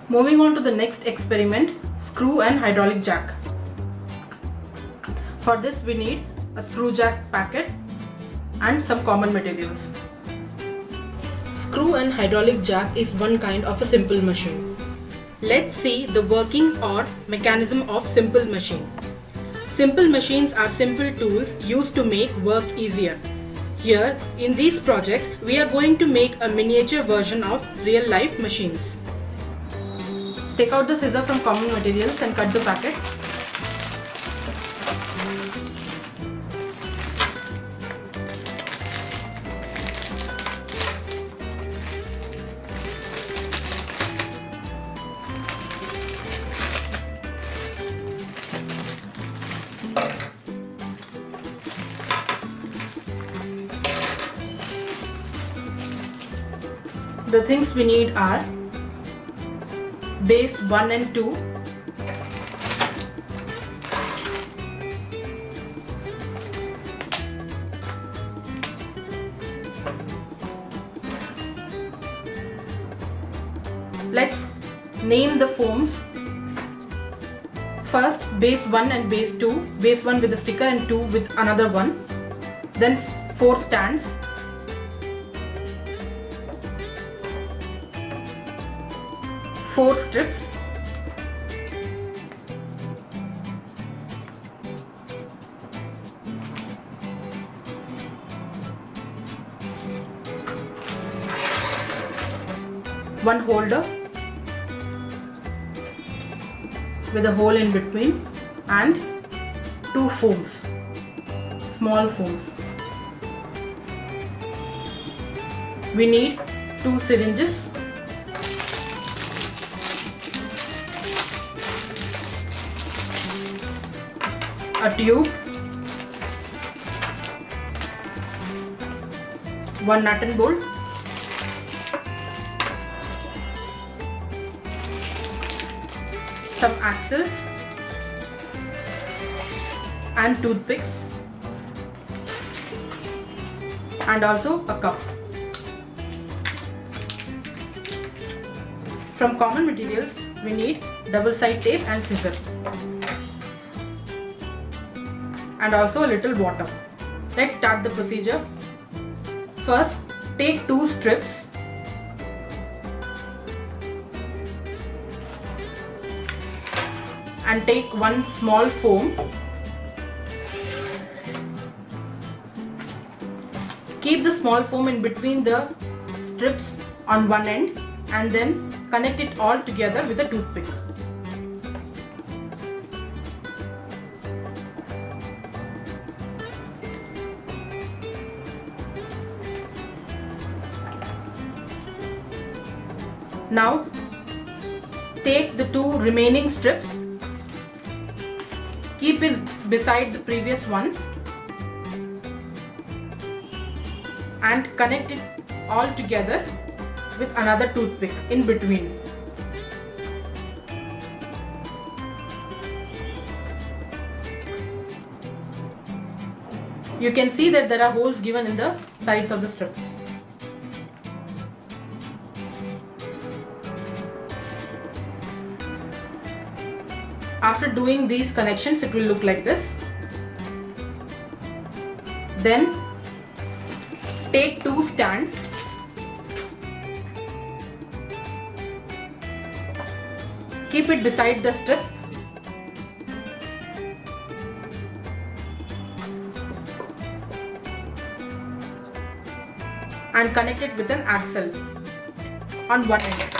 Moving on to the next experiment, screw and hydraulic jack. For this we need a screw jack packet and some common materials. Screw and hydraulic jack is one kind of a simple machine. Let's see the working or mechanism of simple machine. Simple machines are simple tools used to make work easier. Here in these projects we are going to make a miniature version of real life machines. Take out the scissor from common materials and cut the packet. The things we need are base 1 and 2, let's name the foams. First base 1 and base 2, base 1 with a sticker and 2 with another one, then 4 stands, four strips, one holder with a hole in between and 2 foams, small foams. We need 2 syringes, a tube, 1 nut and bolt, some axles and toothpicks, and also a cup. From common materials we need double side tape and scissor, and also a little water. Let's start the procedure. First, take 2 strips and take 1 small foam. Keep the small foam in between the strips on one end and then connect it all together with a toothpick. Now take the 2 remaining strips, keep it beside the previous ones and connect it all together with another toothpick in between. You can see that there are holes given in the sides of the strips. After doing these connections, it will look like this. Then take 2 stands, keep it beside the strip and connect it with an axle on one end.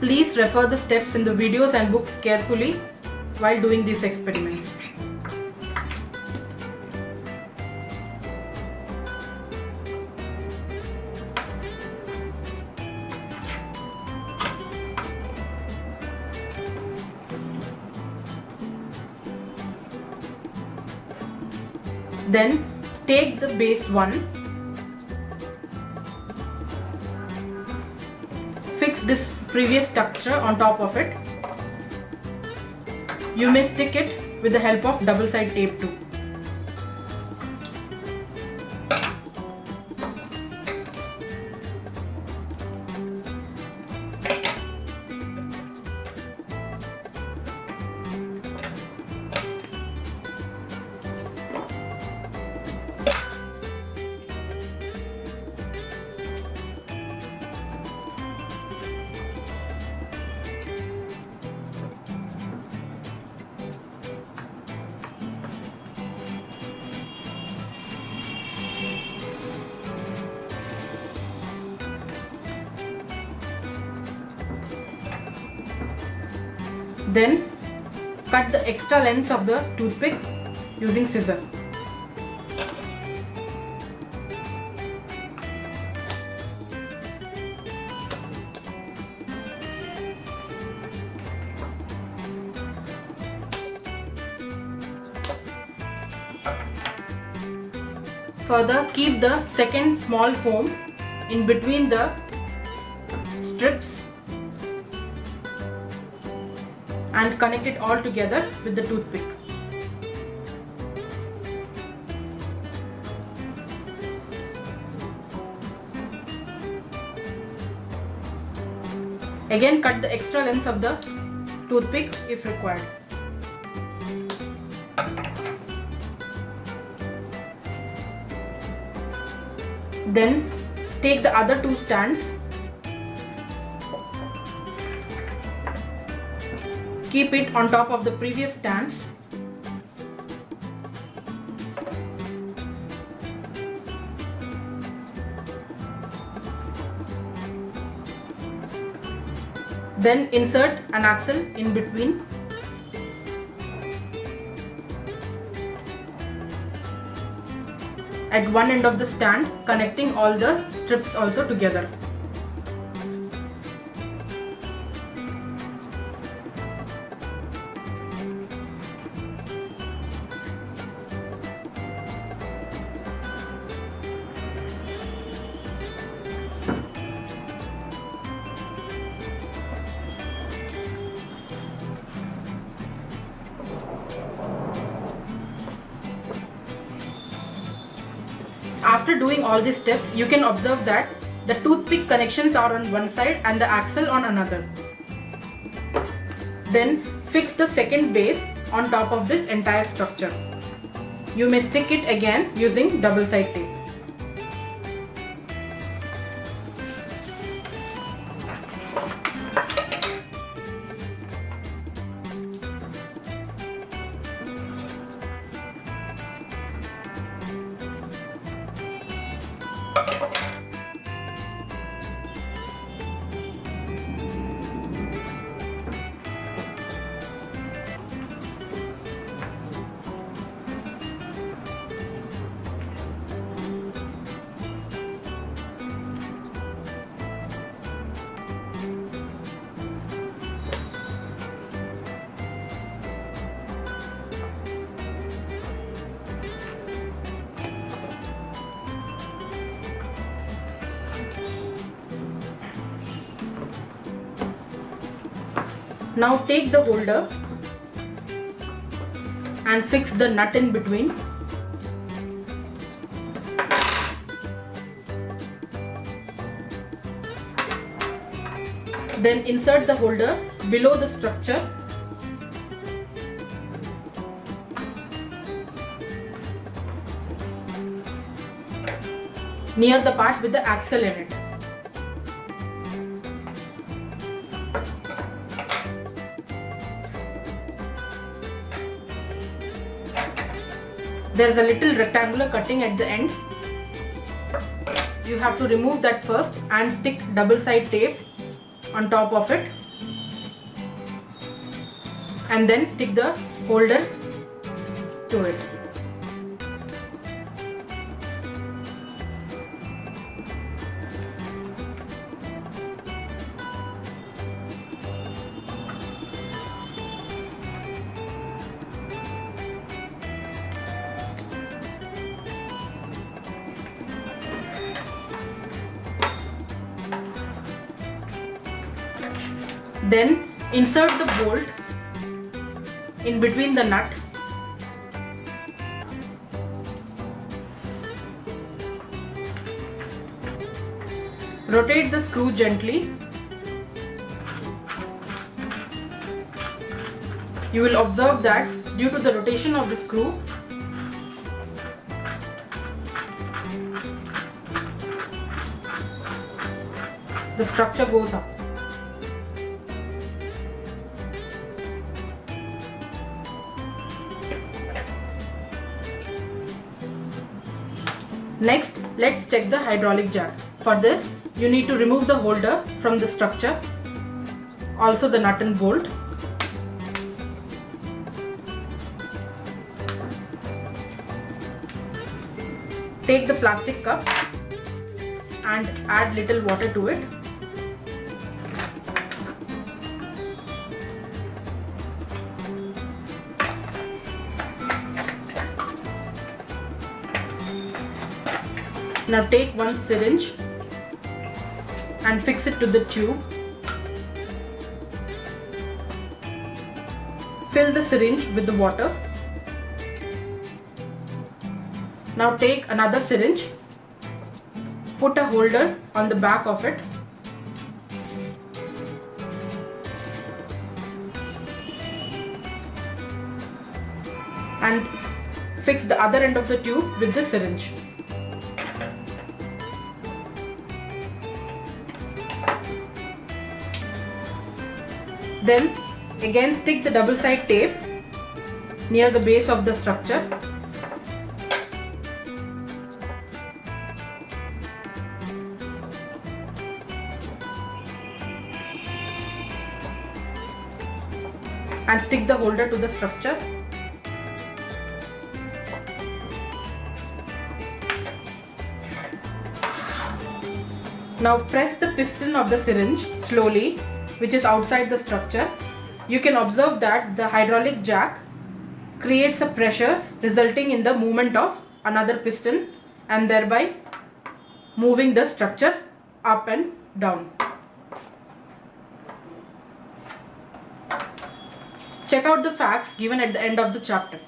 Please refer the steps in the videos and books carefully while doing these experiments. Then take the base one, fix this previous structure on top of it. You may stick it with the help of double side tape too. Then cut the extra lengths of the toothpick using scissor. Further, keep the second small foam in between the strips and connect it all together with the toothpick. Again, cut the extra lengths of the toothpick if required. Then take the other two stands, keep it on top of the previous stands. Then insert an axle in between. At one end of the stand, connecting all the strips also together. After doing all these steps, you can observe that the toothpick connections are on one side and the axle on another. Then fix the second base on top of this entire structure. You may stick it again using double side tape. Now take the holder and fix the nut in between. Then insert the holder below the structure. Near the part with the axle in it. There is a little rectangular cutting at the end. You have to remove that first and stick double side tape on top of it, and then stick the holder to it. Then insert the bolt in between the nut. Rotate the screw gently. You will observe that due to the rotation of the screw, the structure goes up. Next, let's check the hydraulic jack. For this, you need to remove the holder from the structure, also the nut and bolt. Take the plastic cup and add little water to it. Now take one syringe and fix it to the tube. Fill the syringe with the water. Now take another syringe, put a holder on the back of it. And fix the other end of the tube with the syringe. Then again stick the double side tape near the base of the structure. And stick the holder to the structure. Now press the piston of the syringe slowly, which is outside the structure. You can observe that the hydraulic jack creates a pressure resulting in the movement of another piston and thereby moving the structure up and down. Check out the facts given at the end of the chapter.